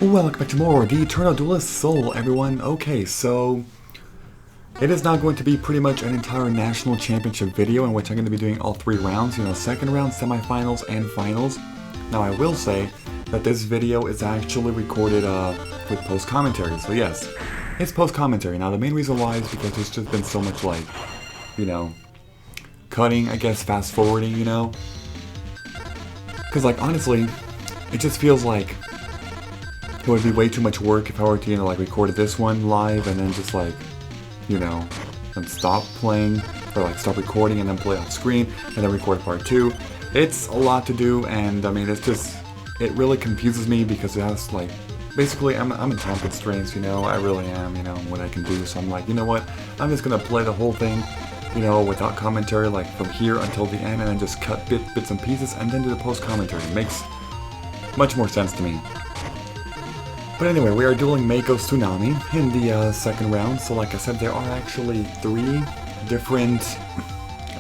Welcome back to more The Eternal Duelist Soul, everyone. Okay, so it is now going to be pretty much an entire national championship video in which I'm going to be doing all three rounds, second round, semifinals, and finals. Now I will say that this video is actually recorded with post-commentary, so yes, it's post-commentary. Now the main reason why is because there's just been so much cutting, I guess, fast-forwarding, Because honestly, it just feels like it would be way too much work if I were to, record this one live and then just and stop playing, or stop recording and then play off screen and then record part 2. It's a lot to do, and I mean, it really confuses me because it has basically I'm in time constraints, I really am, what I can do. So I'm like, you know what, I'm just gonna play the whole thing, without commentary, from here until the end, and then just cut bits and pieces and then do the post commentary. It makes much more sense to me. But anyway, we are dueling Mako's Tsunami in the second round. So like I said, there are actually 3 different,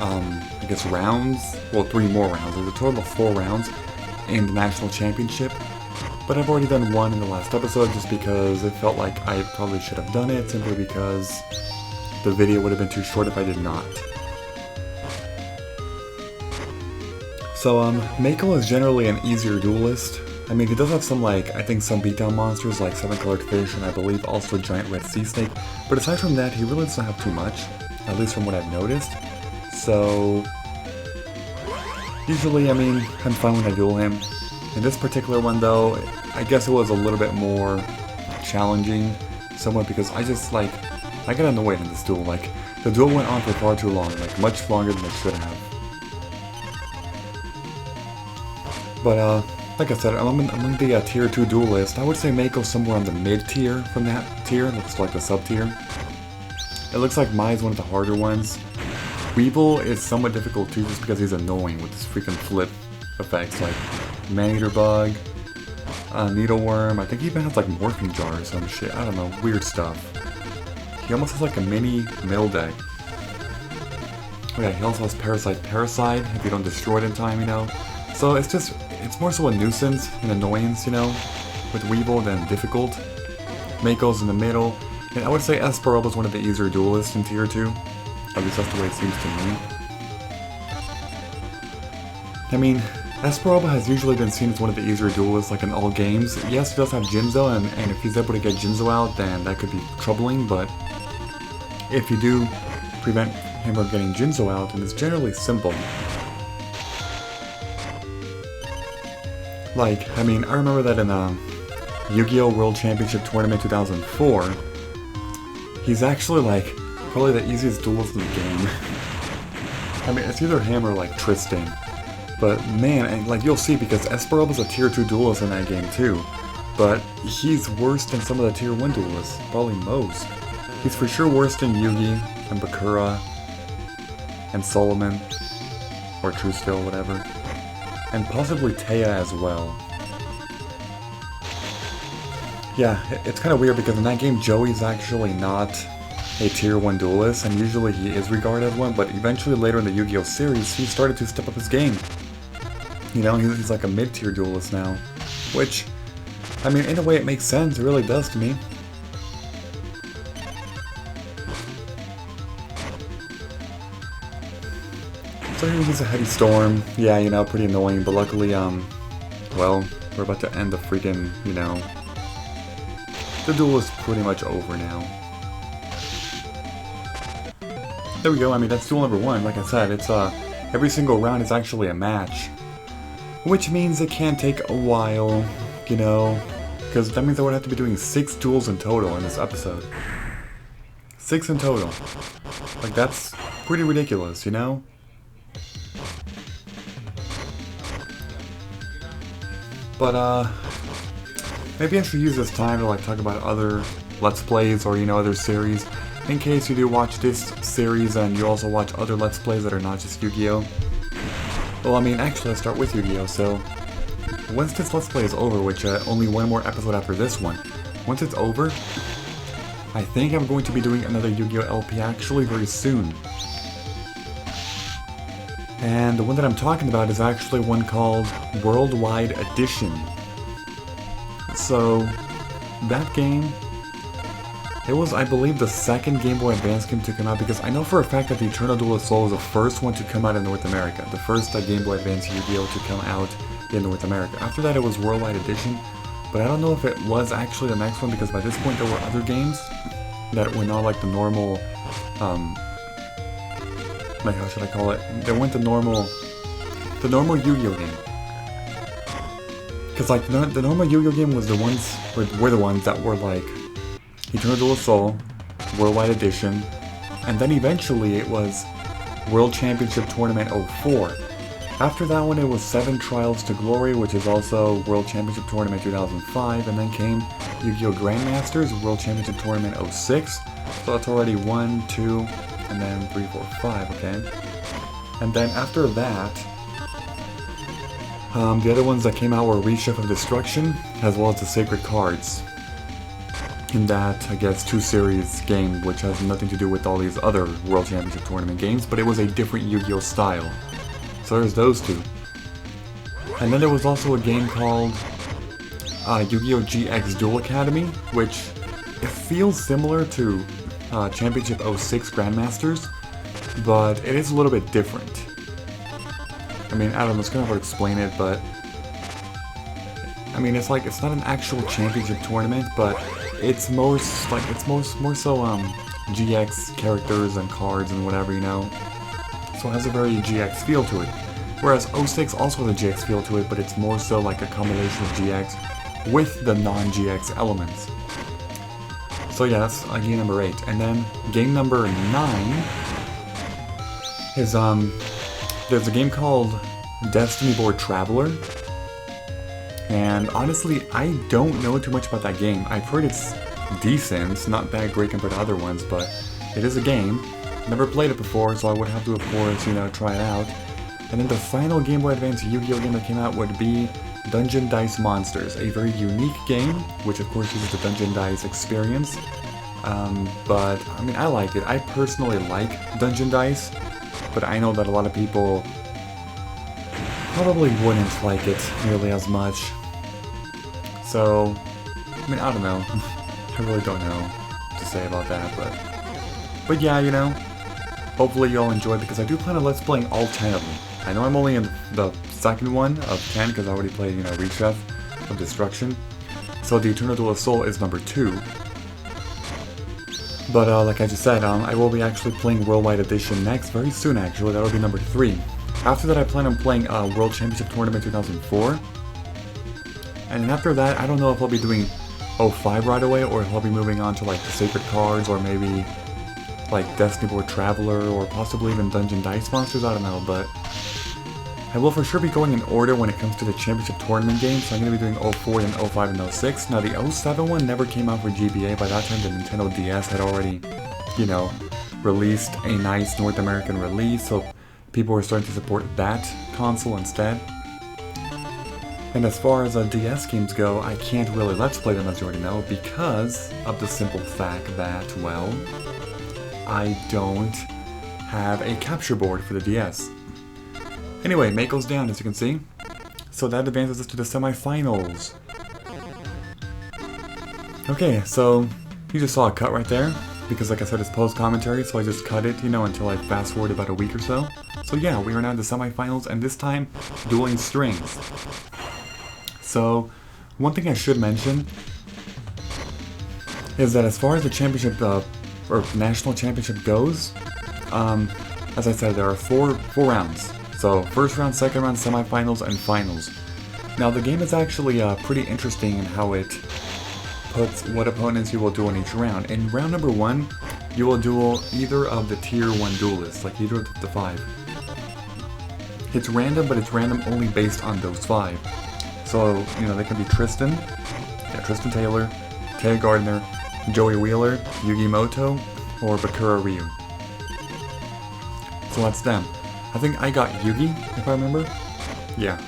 I guess, rounds. Well, 3 more rounds. There's a total of 4 rounds in the National Championship. But I've already done 1 in the last episode just because it felt like I probably should have done it, simply because the video would have been too short if I did not. So, Mako is generally an easier duelist. I mean, he does have some, I think some beatdown monsters, like 7-colored fish, and I believe also giant red sea snake. But aside from that, he really doesn't have too much, at least from what I've noticed. So, usually, I mean, I'm fine when I duel him. In this particular one, though, I guess it was a little bit more challenging, somewhat, because I just, I got annoyed in this duel. The duel went on for far too long, much longer than it should have. But, like I said, among the tier 2 duelist, I would say Mako's somewhere on the mid-tier from that tier. It looks like the sub-tier. It looks like Mai's one of the harder ones. Weevil is somewhat difficult too, just because he's annoying with his freaking flip effects, like Man-Eater Bug, Needleworm. I think he even has Morphing Jar or some shit. I don't know, weird stuff. He almost has a mini middle deck. Oh yeah, he also has Parasite if you don't destroy it in time, So it's more so a nuisance and annoyance, with Weevil than difficult. Mako's in the middle, and I would say Esperoba is one of the easier duelists in tier 2. At least that's the way it seems to me. I mean, Esperoba has usually been seen as one of the easier duelists, in all games. Yes, he does have Jinzo, and if he's able to get Jinzo out, then that could be troubling, but if you do prevent him from getting Jinzo out, then it's generally simple. I mean, I remember that in Yu-Gi-Oh! World Championship Tournament 2004, he's actually, probably the easiest duelist in the game. I mean, it's either him or, Tristan. But, man, and, you'll see, because Esperoba's a tier 2 duelist in that game, too. But he's worse than some of the tier 1 duelists, probably most. He's for sure worse than Yugi, and Bakura, and Solomon, or Truestill, whatever. And possibly Taya as well. Yeah, it's kind of weird because in that game Joey's actually not a tier 1 duelist, and usually he is regarded as one, but eventually later in the Yu-Gi-Oh! Series he started to step up his game. He's like a mid-tier duelist now. Which, I mean, in a way it makes sense, it really does to me. So here we use a Heavy Storm. Yeah, pretty annoying, but luckily, well, we're about to end the freaking, the duel is pretty much over now. There we go, I mean, that's duel number 1. Like I said, it's, every single round is actually a match. Which means it can take a while, because that means I would have to be doing 6 duels in total in this episode. 6 in total. That's pretty ridiculous, But, maybe I should use this time to, talk about other Let's Plays or, other series. In case you do watch this series and you also watch other Let's Plays that are not just Yu-Gi-Oh! Well, I mean, actually, let's start with Yu-Gi-Oh! So, once this Let's Play is over, which, only 1 more episode after this one, once it's over, I think I'm going to be doing another Yu-Gi-Oh! LP actually very soon. And the one that I'm talking about is actually one called Worldwide Edition. So, that game, it was, I believe, the second Game Boy Advance game to come out, because I know for a fact that the Eternal Duelist Soul was the first one to come out in North America. The first Game Boy Advance Yu-Gi-Oh! To come out in North America. After that, it was Worldwide Edition, but I don't know if it was actually the next one, because by this point there were other games that were not like the normal, like how should I call it? They weren't the normal Yu-Gi-Oh! Game. Because like the normal Yu-Gi-Oh! Game was the ones, were the ones that were like Eternal Duelist Soul, Worldwide Edition, and then eventually it was World Championship Tournament 04. After that one, it was 7 Trials to Glory, which is also World Championship Tournament 2005, and then came Yu-Gi-Oh! Grandmasters, World Championship Tournament 06, so that's already 1, 2, and then 3, 4, 5, okay? And then after that, the other ones that came out were Reshift of Destruction, as well as the Sacred Cards. In that, I guess, 2-series game, which has nothing to do with all these other World Championship Tournament games, but it was a different Yu-Gi-Oh! Style. So there's those two. And then there was also a game called Yu-Gi-Oh! GX Duel Academy, which it feels similar to Championship 06 Grandmasters, but it is a little bit different. I mean, I don't know, it's kind of hard to explain it, but I mean, it's like, it's not an actual championship tournament, but it's more so GX characters and cards and whatever, you know? So it has a very GX feel to it. Whereas 06 also has a GX feel to it, but it's more so like a combination of GX with the non-GX elements. So yeah, that's game number 8. And then game number 9 is, there's a game called Destiny Board Traveler. And honestly, I don't know too much about that game. I've heard it's decent, not that great compared to other ones, but it is a game. Never played it before, so I would have to, of course, you know, try it out. And then the final Game Boy Advance Yu-Gi-Oh! Game that came out would be Dungeon Dice Monsters, a very unique game, which of course uses the Dungeon Dice experience. But, I mean, I like it. I personally like Dungeon Dice, but I know that a lot of people probably wouldn't like it nearly as much. So, I mean, I don't know. I really don't know what to say about that, but yeah, you know, hopefully you all enjoyed, because I do plan on Let's Playing all 10 of them. I know I'm only in the second one of 10, because I already played, you know, Reshift of Destruction. So the Eternal Duelist Soul is number 2. But like I just said, I will be actually playing Worldwide Edition next, very soon actually. That'll be number 3. After that, I plan on playing World Championship Tournament 2004. And then after that, I don't know if I'll be doing 05 right away, or if I'll be moving on to like the Sacred Cards, or maybe like Destiny Board Traveler, or possibly even Dungeon Dice Monsters, I don't know, but I will for sure be going in order when it comes to the Championship Tournament games, so I'm going to be doing 04 and 05 and 06. Now the 07 one never came out for GBA. By that time the Nintendo DS had already, you know, released a nice North American release, so people were starting to support that console instead. And as far as DS games go, I can't really Let's Play them, as you already know, because of the simple fact that, well, I don't have a capture board for the DS. Anyway, mate goes down, as you can see. So that advances us to the semifinals. Okay, so you just saw a cut right there, because like I said, it's post-commentary, so I just cut it, you know, until I fast-forward about a week or so. So yeah, we are now in the semifinals, and this time, dueling strings. So, one thing I should mention is that as far as the championship, or national championship goes, as I said, there are four rounds. So, first round, second round, semifinals, and finals. Now, the game is actually pretty interesting in how it puts what opponents you will duel in each round. In round number 1, you will duel either of the tier 1 duelists, like either of the 5. It's random, but it's random only based on those 5. So, you know, they can be Tristan Taylor, Tay Gardner, Joey Wheeler, Yugi Moto, or Bakura Ryu. So that's them. I think I got Yugi, if I remember. Yeah.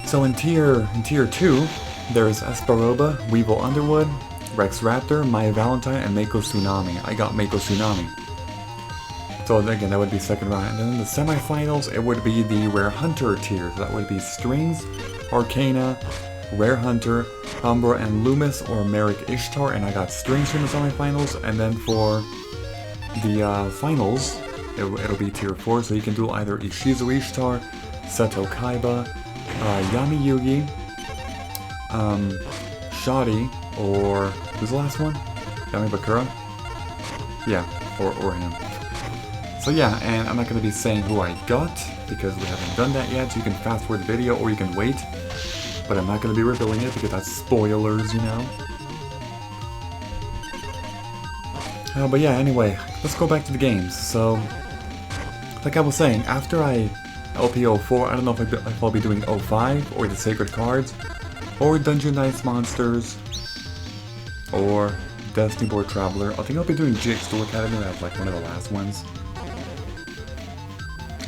So in tier 2, there's Esparoba, Weevil Underwood, Rex Raptor, Maya Valentine, and Mako Tsunami. I got Mako Tsunami. So again, that would be second round. And then in the semifinals, it would be the Rare Hunter tier. So that would be Strings, Arcana, Rare Hunter, Umbra and Loomis, or Merrick Ishtar, and I got strings from the semifinals. And then for the finals, it'll be tier 4, so you can do either Ishizu Ishtar, Seto Kaiba, Yami Yugi, Shoddy, or who's the last one? Yami Bakura? Yeah, or him. So yeah, and I'm not going to be saying who I got, because we haven't done that yet, so you can fast forward the video, or you can wait. But I'm not going to be revealing it, because that's spoilers, you know? But yeah, anyway, let's go back to the games. So, like I was saying, after I LP 04, I don't know if I'll be doing 05, or the Sacred Cards, or Dungeon Knights Monsters, or Destiny Board Traveler. I think I'll be doing GX Duel Academy, that's like one of the last ones.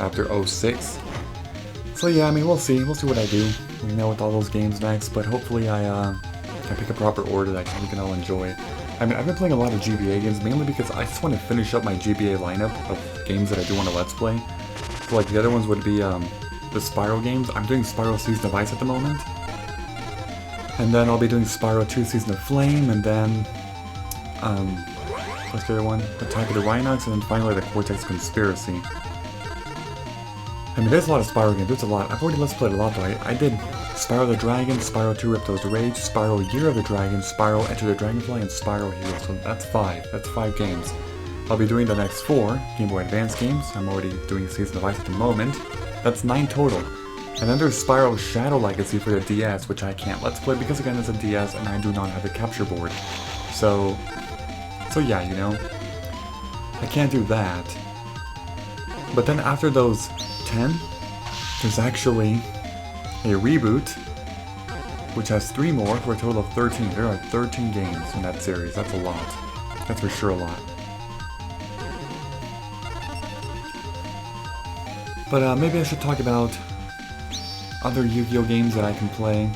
After 06. So yeah, I mean, we'll see what I do, you know, with all those games next, but hopefully I pick a proper order that we can all enjoy. I mean, I've been playing a lot of GBA games, mainly because I just want to finish up my GBA lineup of games that I do want to Let's Play. So like the other ones would be the Spyro games. I'm doing Spyro Season of Ice at the moment. And then I'll be doing Spyro 2 Season of Flame, and then, what's the other one? Attack of the Rhinox, and then finally the Cortex Conspiracy. I mean, there's a lot of Spyro games, there's a lot. I've already Let's Played a lot though. I did Spyro the Dragon, Spyro 2 Ripto's Rage, Spyro Year of the Dragon, Spyro Enter the Dragonfly, and Spyro Hero. So that's 5. That's 5 games. I'll be doing the next 4 Game Boy Advance games. I'm already doing Season of Ice at the moment. That's 9 total. And then there's Spyro Shadow Legacy for the DS, which I can't Let's Play because again it's a DS and I do not have the capture board. So yeah, you know, I can't do that. But then after those 10, there's actually a reboot, which has 3 more for a total of 13. There are 13 games in that series. That's a lot. That's for sure a lot. But maybe I should talk about other Yu-Gi-Oh games that I can play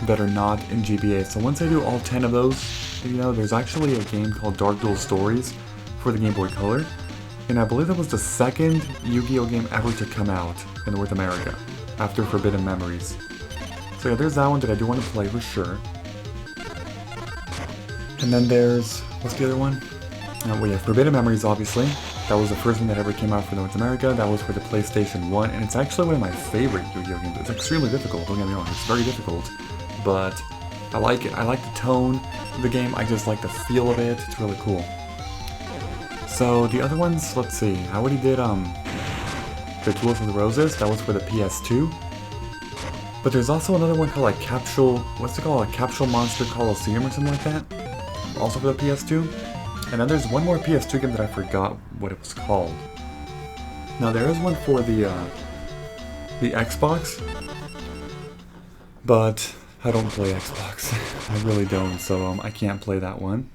that are not in GBA. So once I do all 10 of those, you know, there's actually a game called Dark Duel Stories for the Game Boy Color. And I believe that was the second Yu-Gi-Oh game ever to come out in North America, after Forbidden Memories. So yeah, there's that one that I do want to play for sure. And then there's, what's the other one? Well yeah, Forbidden Memories obviously. That was the first one that ever came out for North America. That was for the PlayStation 1, and it's actually one of my favorite Yu-Gi-Oh games. It's extremely difficult, don't get me wrong, it's very difficult. But I like it. I like the tone of the game, I just like the feel of it, it's really cool. So the other ones, let's see, I already did the Duelist of the Roses, that was for the PS2. But there's also another one called like Capsule, what's it called, like Capsule Monster Coliseum or something like that? Also for the PS2. And then there's one more PS2 game that I forgot what it was called. Now there is one for the Xbox, but I don't play Xbox. I really don't, so I can't play that one.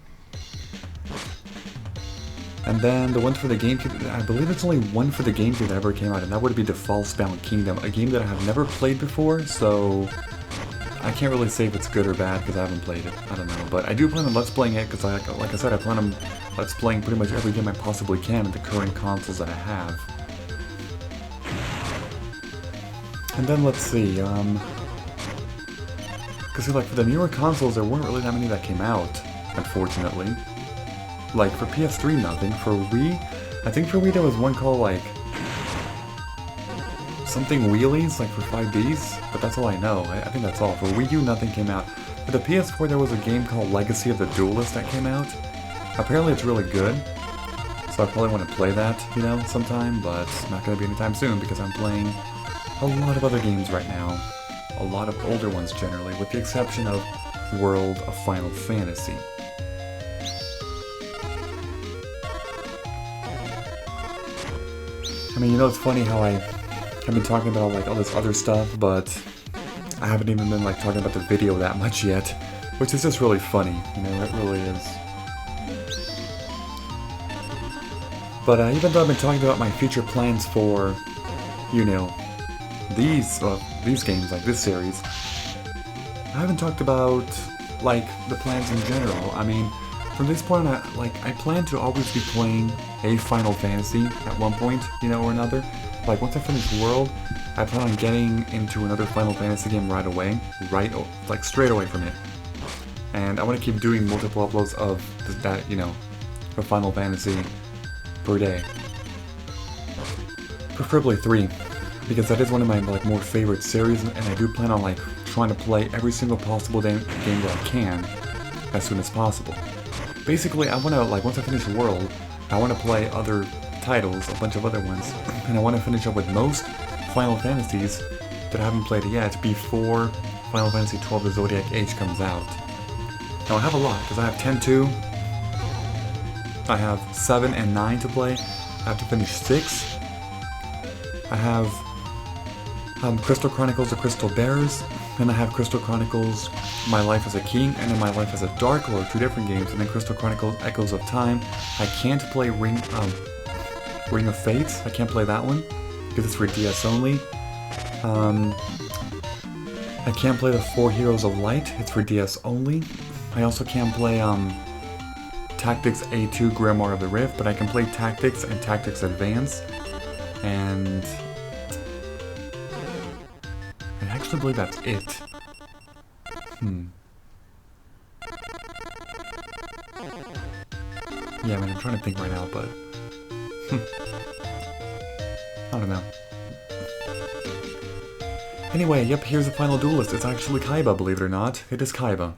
And then the one for the GameCube, I believe it's only one for the GameCube that ever came out, and that would be the False-Bound Kingdom, a game that I have never played before, so I can't really say if it's good or bad because I haven't played it. I don't know, but I do plan on Let's Playing it because, like I said, I plan on Let's Playing pretty much every game I possibly can with the current consoles that I have. And then let's see, because like for the newer consoles, there weren't really that many that came out, unfortunately. Like for PS3, nothing. For Wii, I think for Wii there was one called like something Wheelies, like for 5Ds, but that's all I know. I think that's all. For Wii U, nothing came out. For the PS4, there was a game called Legacy of the Duelist that came out. Apparently it's really good, so I probably want to play that, you know, sometime, but it's not going to be anytime soon because I'm playing a lot of other games right now. A lot of older ones generally, with the exception of World of Final Fantasy. I mean, you know, it's funny how I've been talking about like all this other stuff, but I haven't even been like talking about the video that much yet, which is just really funny, you know, it really is. But even though I've been talking about my future plans for, you know, these games, like this series, I haven't talked about like the plans in general. I mean, from this point on, I plan to always be playing a Final Fantasy at one point, you know, or another. Like, once I finish World, I plan on getting into another Final Fantasy game right away. Like, straight away from it. And I want to keep doing multiple uploads of that, you know, for Final Fantasy per day. Preferably 3, because that is one of my like more favorite series, and I do plan on like trying to play every single possible game that I can as soon as possible. Basically, I want to, like, once I finish World, I want to play other titles, a bunch of other ones, and I want to finish up with most Final Fantasies that I haven't played yet before Final Fantasy XII The Zodiac Age comes out. Now I have a lot, because I have 10-2, I have 7 and 9 to play, I have to finish 6, I have Crystal Chronicles The Crystal Bearers, and I have Crystal Chronicles My Life as a King, and then My Life as a Dark Lord, 2 different games, and then Crystal Chronicles Echoes of Time. I can't play Ring of Fates, I can't play that one, because it's for DS only. I can't play the 4 Heroes of Light, it's for DS only. I also can't play Tactics A2 Grimoire of the Rift, but I can play Tactics and Tactics Advance, and I actually believe that's it. Yeah, I mean, I'm trying to think right now, but I don't know. Anyway, yep, here's the final Duelist. It's actually Kaiba, believe it or not. It is Kaiba.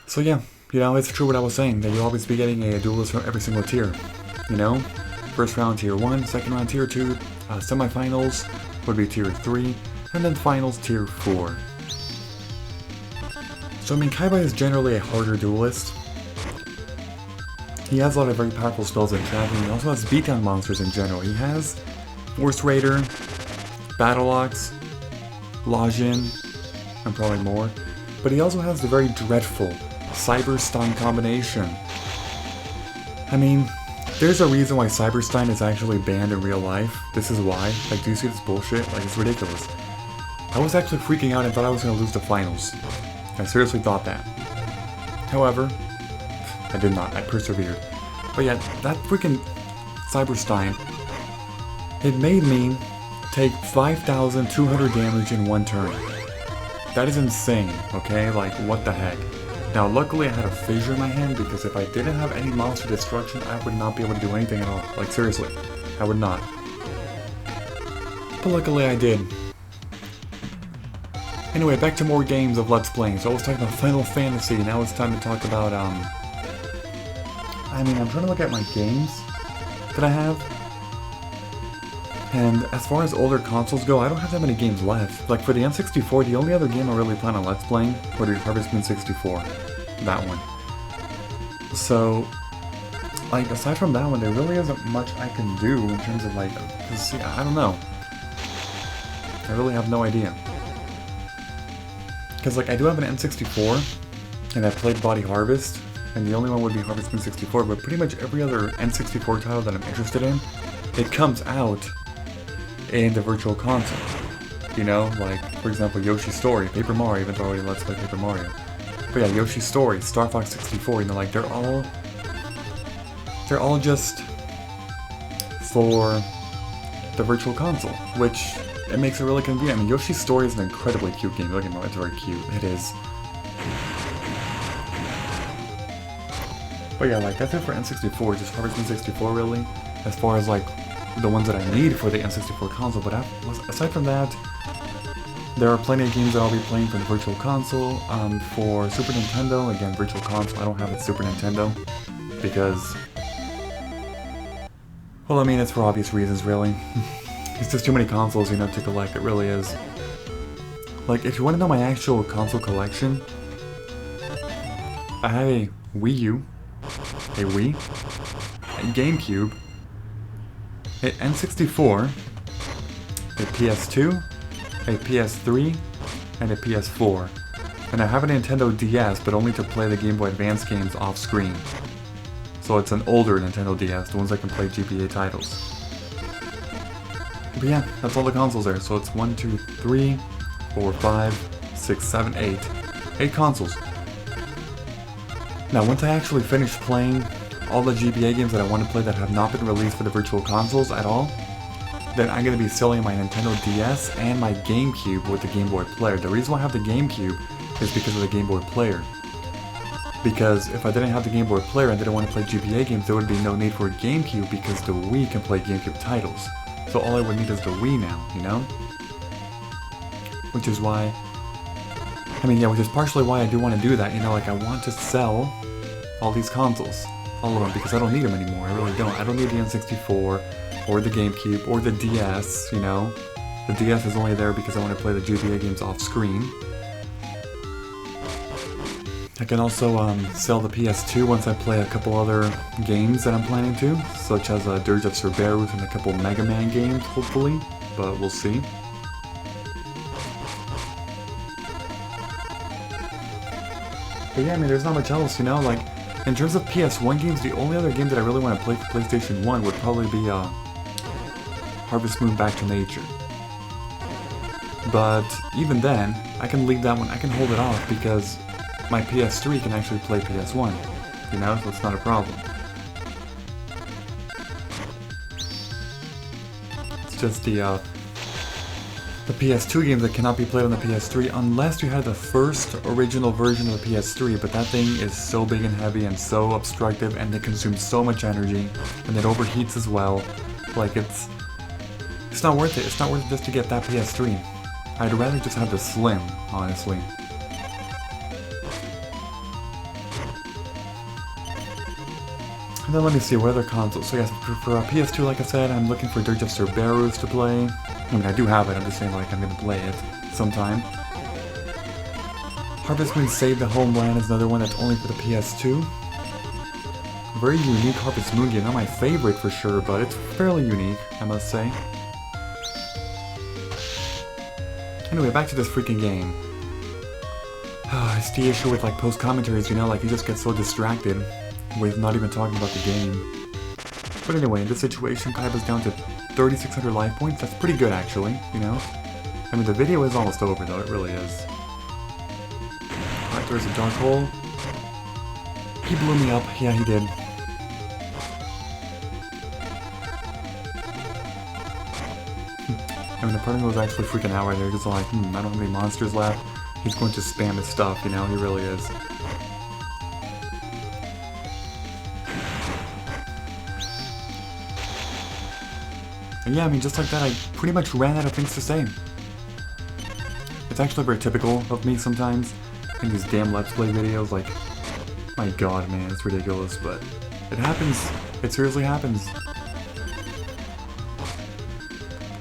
So yeah, you know, it's true what I was saying, that you'll always be getting a Duelist from every single tier. You know? First round Tier 1, second round Tier 2, semifinals would be Tier 3, and then finals Tier 4. So I mean, Kaiba is generally a harder Duelist. He has a lot of very powerful spells in traveling. He also has beatdown monsters in general. He has Force Raider, Battle Ox, Lajin, and probably more. But he also has the very dreadful Cyberstein combination. I mean, there's a reason why Cyberstein is actually banned in real life. This is why. Like, do you see this bullshit? Like, it's ridiculous. I was actually freaking out and thought I was going to lose the finals. I seriously thought that. However, I did not. I persevered. But yeah, that freaking Cyberstein, it made me take 5,200 damage in one turn. That is insane, okay? Like, what the heck? Now, luckily I had a fissure in my hand, because if I didn't have any monster destruction, I would not be able to do anything at all. Like, seriously. I would not. But luckily I did. Anyway, back to more games of Let's Playing. So I was talking about Final Fantasy, now it's time to talk about, I mean, I'm trying to look at my games that I have. And as far as older consoles go, I don't have that many games left. Like, for the N64, the only other game I really plan on Let's Playing would be Harvest Moon 64. That one. So, like, aside from that one, there really isn't much I can do in terms of, like, cause, see, I don't know. I really have no idea. Because, like, I do have an N64, and I've played Body Harvest, and the only one would be Harvest Moon 64, but pretty much every other N64 title that I'm interested in, it comes out in the Virtual Console. You know, like, for example, Yoshi's Story, Paper Mario, even though I already Let's Play Paper Mario. But yeah, Yoshi's Story, Star Fox 64, you know, like, they're all just for the Virtual Console, which it makes it really convenient. I mean, Yoshi's Story is an incredibly cute game. Look at it, it's very cute. It is. But yeah, like, that's it for N64, just Harvest Moon 64, really, as far as, like, the ones that I need for the N64 console. But aside from that, there are plenty of games that I'll be playing for the Virtual Console. For Super Nintendo, again, Virtual Console, I don't have a Super Nintendo, because, well, I mean, it's for obvious reasons, really. It's just too many consoles, you know, to collect, it really is. Like, if you want to know my actual console collection, I have a Wii U, a Wii, a GameCube, an N64, a PS2, a PS3, and a PS4. And I have a Nintendo DS, but only to play the Game Boy Advance games off screen. So it's an older Nintendo DS, the ones that can play GBA titles. But yeah, that's all the consoles there. So it's 1, 2, 3, 4, 5, 6, 7, 8. 8 consoles. Now, once I actually finish playing all the GBA games that I want to play that have not been released for the virtual consoles at all, then I'm going to be selling my Nintendo DS and my GameCube with the Game Boy Player. The reason why I have the GameCube is because of the Game Boy Player. Because if I didn't have the Game Boy Player and didn't want to play GBA games, there would be no need for a GameCube because the Wii can play GameCube titles. So all I would need is the Wii now, you know? Which is why... which is partially why I do want to do that, you know, like I want to sell all these consoles. All of them, because I don't need them anymore, I really don't. I don't need the N64, or the GameCube, or the DS, you know? The DS is only there because I want to play the GBA games off screen. I can also sell the PS2 once I play a couple other games that I'm planning to, such as Dirge of Cerberus and a couple Mega Man games, hopefully, but we'll see. But yeah, there's not much else, you know, like, in terms of PS1 games, the only other game that I really want to play for PlayStation 1 would probably be Harvest Moon Back to Nature. But even then, I can leave that one, I can hold it off because my PS3 can actually play PS1, you know, so it's not a problem. It's just the PS2 games that cannot be played on the PS3 unless you had the first original version of the PS3, but that thing is so big and heavy and so obstructive and it consumes so much energy and it overheats as well. Like it's not worth it. It's not worth it just to get that PS3. I'd rather just have the Slim, honestly. And then let me see, what other consoles? So yes, for PS2, like I said, I'm looking for Dirge of Cerberus to play. I do have it, I'm just saying like I'm gonna play it sometime. Harvest Moon Save the Homeland is another one that's only for the PS2. Very unique Harvest Moon game, not my favorite for sure, but it's fairly unique, I must say. Anyway, back to this freaking game. It's the issue with like post commentaries, you know, like you just get so distracted with not even talking about the game. But anyway, in this situation, Kaiba's down to 3,600 life points. That's pretty good, actually, you know? The video is almost over, though. It really is. Alright, there's a dark hole. He blew me up. Yeah, he did. The part of me was actually freaking out right there, just like, I don't have any monsters left. He's going to spam his stuff, you know? He really is. And yeah, just like that, I pretty much ran out of things to say. It's actually very typical of me sometimes in these damn Let's Play videos, like, my god, man, it's ridiculous, but it happens. It seriously happens.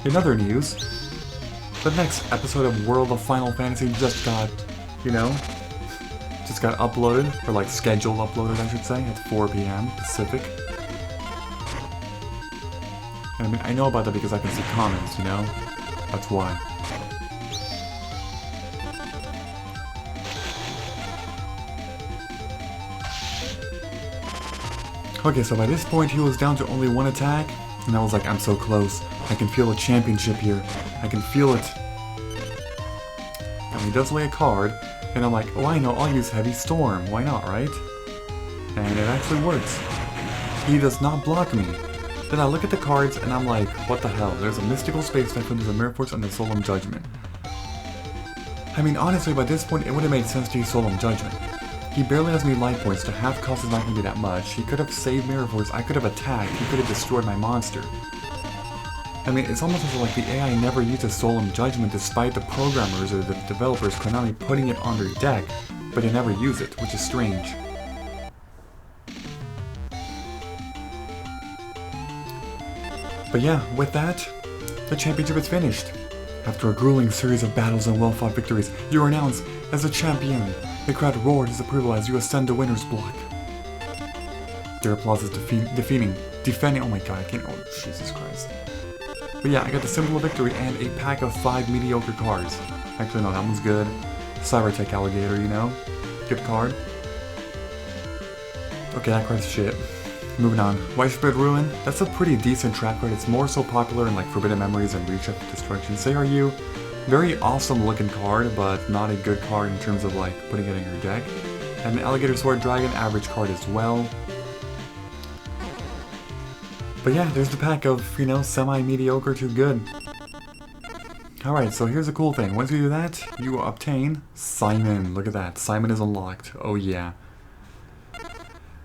In other news, the next episode of World of Final Fantasy just got, just got uploaded, or like scheduled uploaded, I should say, at 4 PM Pacific. And I know about that because I can see comments, you know? That's why. Okay, so by this point he was down to only one attack, and I was like, I'm so close. I can feel a championship here. I can feel it. And he does lay a card, and I'm like, oh, I know, I'll use Heavy Storm. Why not, right? And it actually works. He does not block me. Then I look at the cards, and I'm like, what the hell? There's a Mystical Space Typhoon, there's a Mirror Force, and a Solemn Judgment. Honestly, by this point, it would have made sense to use Solemn Judgment. He barely has any life points, so half cost is not going to be that much. He could have saved Mirror Force, I could have attacked, he could have destroyed my monster. It's almost as if like the AI never uses Solemn Judgment despite the programmers or the developers Konami putting it on their deck, but they never use it, which is strange. But yeah, with that, the championship is finished. After a grueling series of battles and well-fought victories, you are announced as the champion. The crowd roared his approval as you ascend the winner's block. Their applause is defending, oh my god, I can't, oh Jesus Christ. But yeah, I got the symbol of victory and a pack of 5 mediocre cards. Actually no, that one's good. Cybertech Alligator, you know? Good card. Okay, that card's shit. Moving on. Widespread Ruin. That's a pretty decent track card. It's more so popular in like Forbidden Memories and Reach of Destruction. Say Are You. Very awesome looking card, but not a good card in terms of like putting it in your deck. And Alligator Sword Dragon, average card as well. But yeah, there's the pack of, you know, semi-mediocre to good. Alright, so here's a cool thing. Once you do that, you obtain Simon. Look at that. Simon is unlocked. Oh yeah.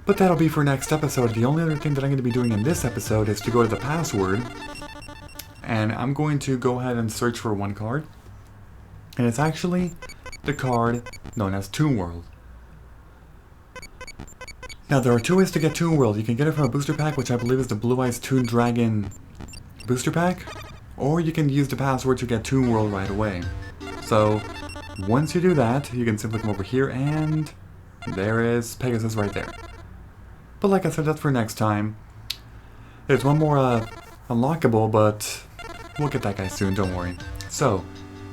But that'll be for next episode. The only other thing that I'm going to be doing in this episode is to go to the password. And I'm going to go ahead and search for one card. And it's actually the card known as Toon World. Now there are two ways to get Toon World. You can get it from a booster pack, which I believe is the Blue Eyes Toon Dragon booster pack. Or you can use the password to get Toon World right away. So once you do that, you can simply come over here and there is Pegasus right there. But like I said, that's for next time. There's one more unlockable, but we'll get that guy soon, don't worry. So,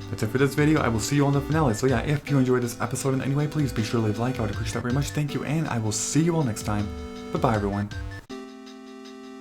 that's it for this video. I will see you on the finale. So yeah, if you enjoyed this episode in any way, please be sure to leave a like. I would appreciate that very much. Thank you, and I will see you all next time. Bye-bye, everyone.